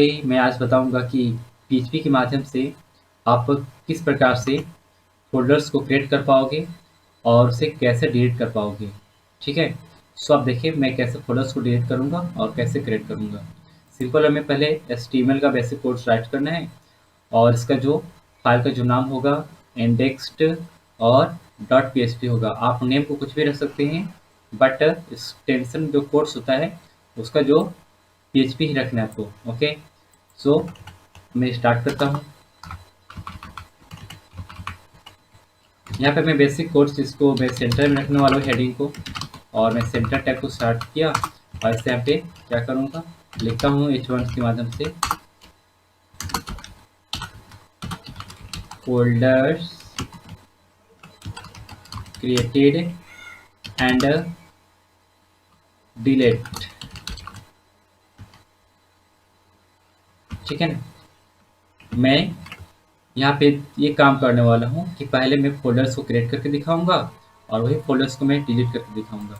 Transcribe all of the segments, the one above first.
पे मैं आज बताऊंगा कि पीएचपी के माध्यम से आप किस प्रकार से फ़ोल्डर्स को क्रिएट कर पाओगे और उसे कैसे डिलीट कर पाओगे। ठीक है? सो आप देखिए मैं कैसे फ़ोल्डर्स को डिलीट करूँगा और कैसे क्रिएट करूँगा। सिंपल हमें पहले एचटीएमएल का बेसिक कोड्स राइट करना है और इसका जो फाइल का जो नाम होगा इंडेक्स्ड और .php होगा। आप नेम को कुछ भी रख सकते हैं बट एक्सटेंशन जो कोड्स होता है उसका जो पीएचपी ही रखना है आपको। ओके, सो मैं स्टार्ट करता हूँ। यहाँ पे मैं बेसिक कोड्स इसको मैं सेंटर में रखने वाला हूँ हेडिंग को, और मैं सेंटर टैग को स्टार्ट किया और इससे यहाँ पे क्या करूँगा, लिखता हूँ h1 के माध्यम से फोल्डर्स क्रिएटेड एंड डिलीट। ठीक है ना? मैं यहाँ पे ये काम करने वाला हूँ कि पहले मैं फोल्डर्स को क्रिएट करके दिखाऊंगा और वही फोल्डर्स को मैं डिलीट करके दिखाऊंगा।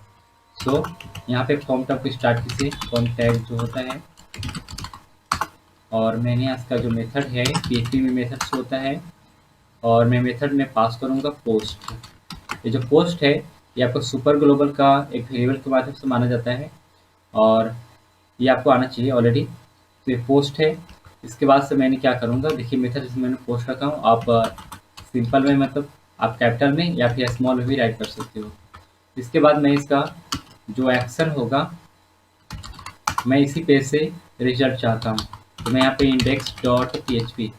सो यहाँ पे फॉर्म टैग को स्टार्ट से फॉर्म टैग जो होता है, और मैंने इसका जो मेथड है पीएचपी में मेथड्स होता है, और मैं मेथड में पास करूँगा पोस्ट। ये जो पोस्ट है ये आपको सुपर ग्लोबल का एक वेरिएबल के माध्यम से माना जाता है और ये आपको आना चाहिए ऑलरेडी। तो ये पोस्ट है। इसके बाद से मैंने क्या करूँगा, देखिए मेथड इसमें मैंने पोस्ट रखा हूँ। आप सिंपल में मतलब आप कैपिटल में या फिर स्मॉल में भी राइट कर सकते हो। इसके बाद मैं इसका जो एक्शन होगा मैं इसी पेज से रिजल्ट चाहता हूँ, तो मैं यहाँ पे index.php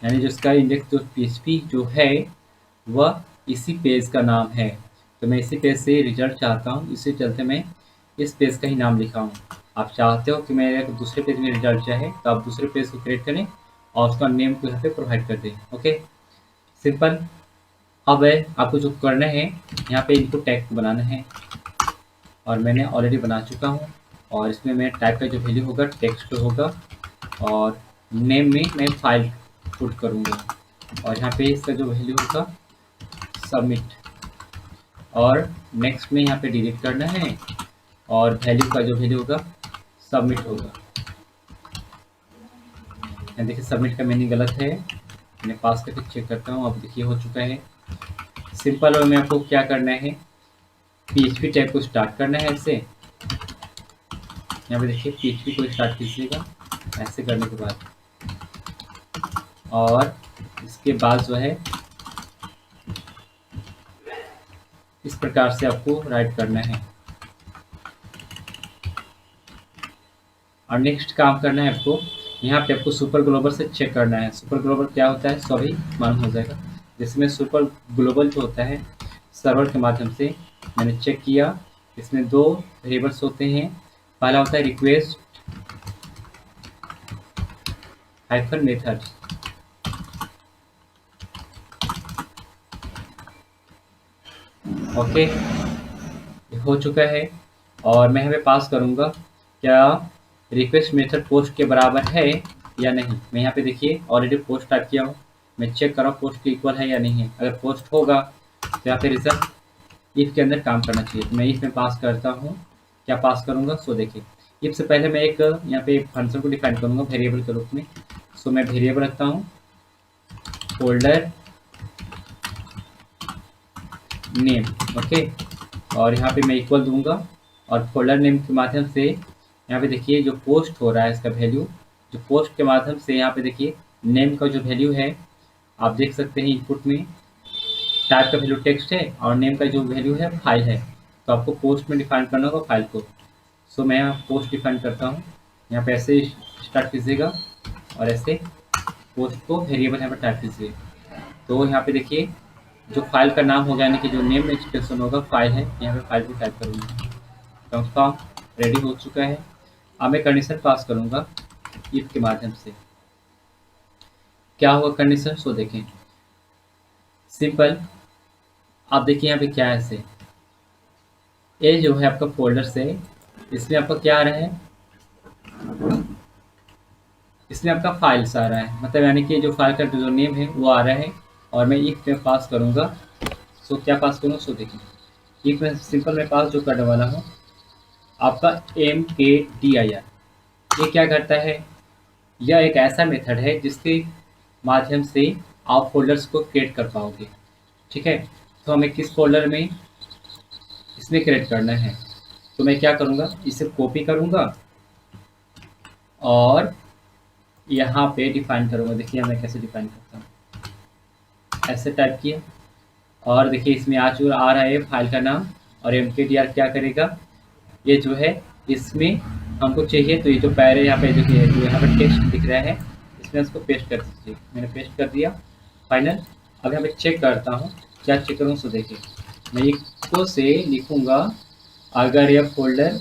यानी जो इसका index.php जो है वह इसी पेज का नाम है, तो मैं इसी पेज से रिजल्ट चाहता हूँ। इसी चलते मैं इस पेज का ही नाम लिखा हूँ। आप चाहते हो कि मेरे दूसरे पेज में रिजल्ट चाहे तो आप दूसरे पेज को क्रिएट करें और उसका नेम को यहाँ पे प्रोवाइड कर दें। Okay, simple. अब आपको जो करना है यहाँ पे इनको टैग को बनाना है, और मैंने ऑलरेडी बना चुका हूँ। और इसमें मैं टाइप का जो वैल्यू होगा टेक्स्ट होगा, और नेम में मैं फाइल पुट करूँगा, और यहाँ पे इसका जो वैल्यू होगा सबमिट, और नेक्स्ट में यहाँ पे डिलीट करना है, और वैल्यू का जो वैल्यू होगा सबमिट होगा। देखिए सबमिट का मीनिंग गलत है, मैं पास करके चेक करता हूँ। अब देखिए हो चुका है। सिंपल और में आपको क्या करना है, पीएचपी टैग को स्टार्ट करना है ऐसे। यहाँ पे देखिए पीएचपी को स्टार्ट कीजिएगा ऐसे करने के बाद, और इसके बाद जो है इस प्रकार से आपको राइट करना है। और नेक्स्ट काम करना है आपको, यहाँ पे आपको सुपर ग्लोबल से चेक करना है। सुपर ग्लोबल क्या होता है सभी मालूम हो जाएगा। जिसमें सुपर ग्लोबल जो होता है सर्वर के माध्यम से मैंने चेक किया, इसमें दो वेरिएबल्स होते हैं। पहला होता है रिक्वेस्ट हाइफन मेथड, ओके हो चुका है। और मैं यहाँ पे पास करूँगा क्या रिक्वेस्ट मेथड पोस्ट के बराबर है या नहीं। मैं यहाँ पे देखिए ऑलरेडी पोस्ट टाइप किया हूँ, मैं चेक कर रहा हूँ पोस्ट के इक्वल है या नहीं है। अगर पोस्ट होगा तो यहाँ पे रिजल्ट इफ के अंदर काम करना चाहिए, तो मैं इफ में पास करता हूँ। क्या पास करूँगा, सो देखिए इफ से पहले मैं एक यहाँ पे एक फंक्शन को डिफाइन करूँगा वेरिएबल के रूप में। सो मैं वेरिएबल रखता हूँ फोल्डर नेम, ओके, और यहाँ पे मैं इक्वल दूंगा, और फोल्डर नेम के माध्यम से यहाँ पे देखिए जो पोस्ट हो रहा है इसका वैल्यू, जो पोस्ट के माध्यम से यहाँ पे देखिए नेम का जो वैल्यू है आप देख सकते हैं इनपुट में टाइप का वैल्यू टेक्स्ट है और नेम का जो वैल्यू है फाइल है। तो आपको पोस्ट में डिफाइन करना होगा फाइल को। सो मैं यहाँ पोस्ट डिफाइन करता हूँ, यहाँ पे ऐसे स्टार्ट कीजिएगा और ऐसे पोस्ट को वेरिएबल यहाँ पर टाइप कीजिए। तो यहाँ पे देखिए जो फाइल का नाम होगा यानी कि जो नेम एक्सप्रेशन होगा फाइल है, यहाँ पे फाइल को टाइप करूँगा। कंफर्म रेडी हो चुका है। अब मैं कंडीशन पास करूँगा इफ के माध्यम से। क्या होगा कंडीशन, सो देखें सिंपल। आप देखिए यहाँ पे क्या है ऐसे, ये जो है आपका फोल्डर से इसमें आपका क्या आ रहा है, इसमें आपका फाइल्स आ रहा है, मतलब यानी कि जो फाइल का जो नेम है वो आ रहा है। और मैं इफ में पास करूँगा, सो क्या पास करूँ, सो देखिए इफ में सिंपल मैं पास जो करने वाला हूँ आपका MKDIR। ये क्या करता है, यह एक ऐसा मेथड है जिसके माध्यम से आप फ़ोल्डर्स को क्रिएट कर पाओगे। ठीक है? तो हमें किस फ़ोल्डर में इसमें क्रिएट करना है, तो मैं क्या करूँगा, इसे कॉपी करूँगा और यहाँ पे डिफ़ाइन करूँगा। देखिए मैं कैसे डिफ़ाइन करता हूँ। ऐसे टाइप किया और देखिए इसमें आ रहा है फाइल का नाम, और mkdir क्या करेगा, ये जो है इसमें हमको चाहिए तो ये जो पैरे यहाँ पे देखिए जो यहाँ पे टेक्स्ट दिख रहा है इसमें उसको पेस्ट कर दीजिए। मैंने पेस्ट कर दिया फाइनल। अब यहाँ पे चेक करता हूँ, क्या चेक करूँ, सो देखिए मैं इको से लिखूँगा अगर यह फोल्डर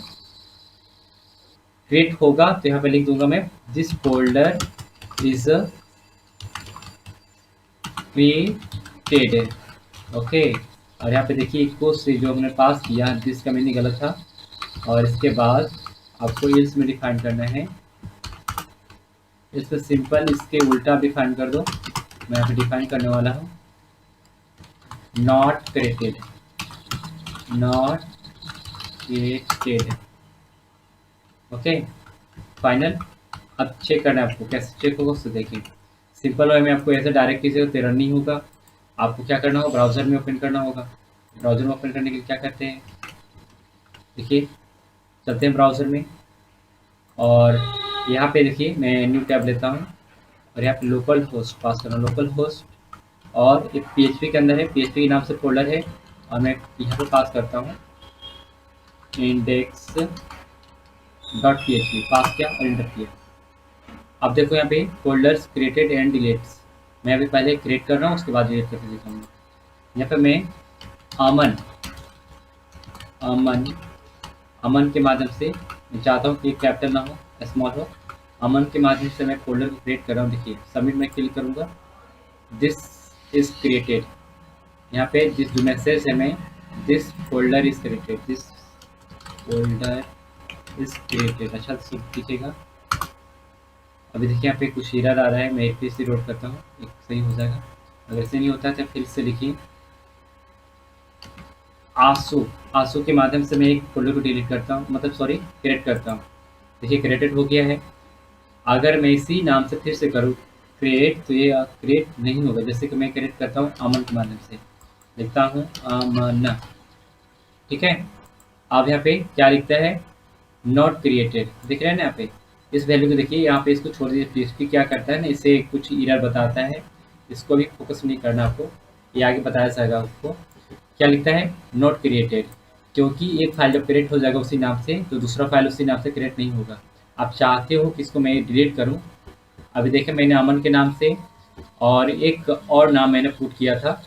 क्रिएट होगा तो यहाँ पे लिख दूंगा मैं this folder is created. Okay, और यहाँ पे देखिए इको से जो हमने पास किया दिस का मीनिंग गलत था, और इसके बाद आपको एल्स में डिफाइन करना है। इससे सिंपल इसके उल्टा डिफाइन कर दो। मैं यहाँ पे डिफाइन करने वाला हूँ not created, not created. Okay final. अब चेक करना है आपको, कैसे चेक होगा उससे देखिए। सिंपल वे में आपको ऐसे डायरेक्ट किसी को रन नहीं होगा, आपको क्या करना होगा, ब्राउज़र में ओपन करना होगा। ब्राउज़र में ओपन करने के लिए क्या करते हैं, देखिए चलते हैं ब्राउज़र में, और यहाँ पे देखिए मैं न्यू टैब लेता हूँ और यहाँ पे लोकल होस्ट पास करना, लोकल होस्ट, और एक PHP के अंदर है, PHP के नाम से फोल्डर है, और मैं यहाँ पे पास करता हूँ index.php, पास किया और इंटर किया। अब देखो यहाँ पे फोल्डर्स क्रिएटेड एंड डिलीट्स, मैं अभी पहले क्रिएट कर रहा हूँ उसके बाद डिलीट करके दिखाऊंगा। यहाँ पे मैं अमन अमन अमन के माध्यम से मैं चाहता हूँ कि कैपिटल ना हो, स्मॉल हो। अमन के माध्यम से मैं फोल्डर को क्रिएट कर रहा हूँ। देखिए सबमिट में क्लिक करूँगा, दिस इज क्रिएटेड। यहाँ पे जिस जो मैसेज है मैं this folder is created, this folder is created, अच्छा सब दिखेगा। अभी देखिए यहाँ पे कुछ एरर आ रहा है, मैं फिर से लोड करता हूँ, एक सही हो जाएगा। अगर ऐसे नहीं होता है तो फिर से लिखिए आंसू के माध्यम से मैं एक फोल्डर को डिलीट करता हूँ, मतलब सॉरी क्रिएट करता हूँ। देखिए क्रिएटेड हो गया है। अगर मैं इसी नाम से फिर से करूँ क्रिएट तो ये क्रिएट नहीं होगा। जैसे कि मैं क्रिएट करता हूँ अमन के माध्यम से, लिखता हूँ अमन, ठीक है। अब यहाँ पे क्या लिखता है, नॉट क्रिएटेड, दिख रहा है ना यहाँ पे। इस वैल्यू को देखिए, यहाँ पे इसको छोड़ दीजिए। PHP क्या करता है ना, इसे कुछ एरर बताता है, इसको भी फोकस नहीं करना आपको, ये आगे बताया जाएगा आपको। क्या लिखता है, नॉट क्रिएटेड, क्योंकि एक फाइल जब क्रिएट हो जाएगा उसी नाम से तो दूसरा फाइल उसी नाम से क्रिएट नहीं होगा। आप चाहते हो कि इसको मैं डिलीट करूँ। अभी देखिए मैंने अमन के नाम से और एक और नाम मैंने पुट किया था,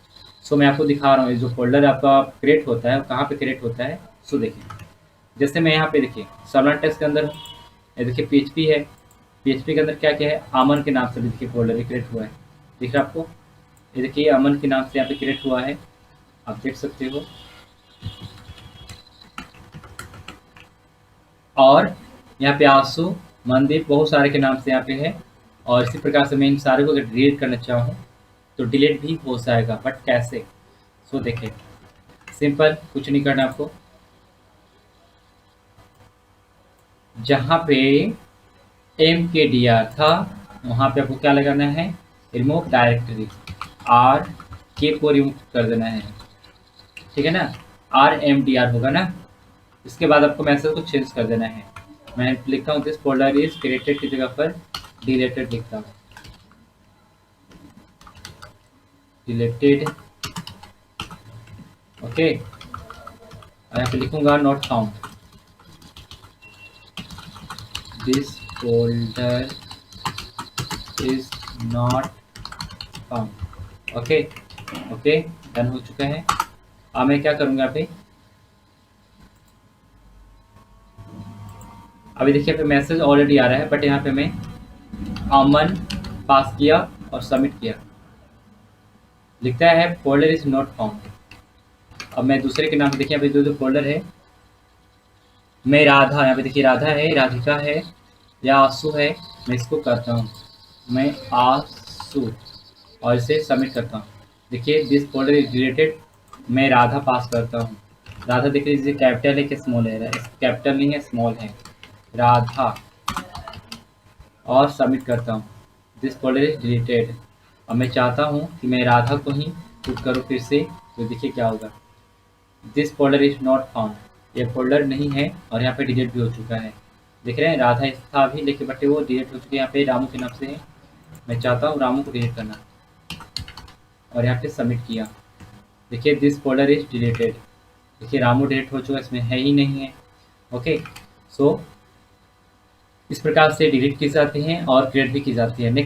सो मैं आपको दिखा रहा हूँ जो फोल्डर आपका क्रिएट होता है वो कहाँ पे क्रिएट होता है। सो देखिए जैसे मैं यहाँ पे देखिए सर्वर टेक्स्ट के अंदर हूँ, ये देखिए PHP है, PHP के अंदर क्या क्या है, अमन के नाम से भी देखिए फोल्डर क्रिएट हुआ है, दिख रहा है आपको। ये देखिए अमन के नाम से यहाँ पे क्रिएट हुआ है, आप देख सकते हो। और यहाँ पे आंसू, मनदीप, बहुत सारे के नाम से यहाँ पे है। और इसी प्रकार से मैं इन सारे को अगर डिलीट करना चाहूँ तो डिलीट भी हो जाएगा, बट कैसे। सो देखिए सिंपल, कुछ नहीं करना आपको। जहाँ पे mkdir था वहाँ पे आपको क्या लगाना है, रिमूव डायरेक्टरी, RK को रिमूव कर देना है, ठीक है ना, RMDR होगा ना। इसके बाद आपको मैसेज को चेंज कर देना है। मैं लिखता हूँ दिस फोल्डर इज क्रिएटेड की जगह पर डिलीटेड लिखता हूँ, डिलीटेड, ओके। और यहाँ पे लिखूंगा not found, this folder is not found, okay okay, done हो चुका है। अब मैं क्या करूँगा यहाँ पे, अभी देखिए पे मैसेज ऑलरेडी आ रहा है, बट यहाँ पे मैं अमन पास किया और सबमिट किया, लिखता है फोल्डर इज नॉट फाउंड। अब मैं दूसरे के नाम से देखिए, अभी दो फोल्डर है, मैं राधा, यहाँ पे देखिए राधा है, राधिका है या आंसू है। मैं इसको करता हूँ, मैं आंसू, और इसे सबमिट करता हूँ। देखिए दिस फोल्डर इज डिलीटेड, मैं राधा पास करता हूँ। राधा देख लीजिए कैपिटल है कि स्मॉल है, कैपिटल नहीं है स्मॉल है, राधा, और सबमिट करता हूँ। This folder is deleted. और मैं चाहता हूँ कि मैं राधा को ही पुट करूँ फिर से, तो देखिए क्या होगा। This folder is not found, ये फोल्डर नहीं है और यहाँ पे डिलीट भी हो चुका है। देख रहे हैं राधा था अभी, लेकिन बट वो डिलीट हो चुके हैं। यहाँ पे रामू के नाम से है, मैं चाहता हूँ रामू को डिलीट करना और यहाँ पे सबमिट किया। देखिए दिस फोल्डर इज डिलीटेड। देखिए रामू डिलीट हो चुका है, इसमें है ही नहीं है। ओके, सो इस प्रकार से डिलीट की जाती हैं और क्रिएट भी की जाती है।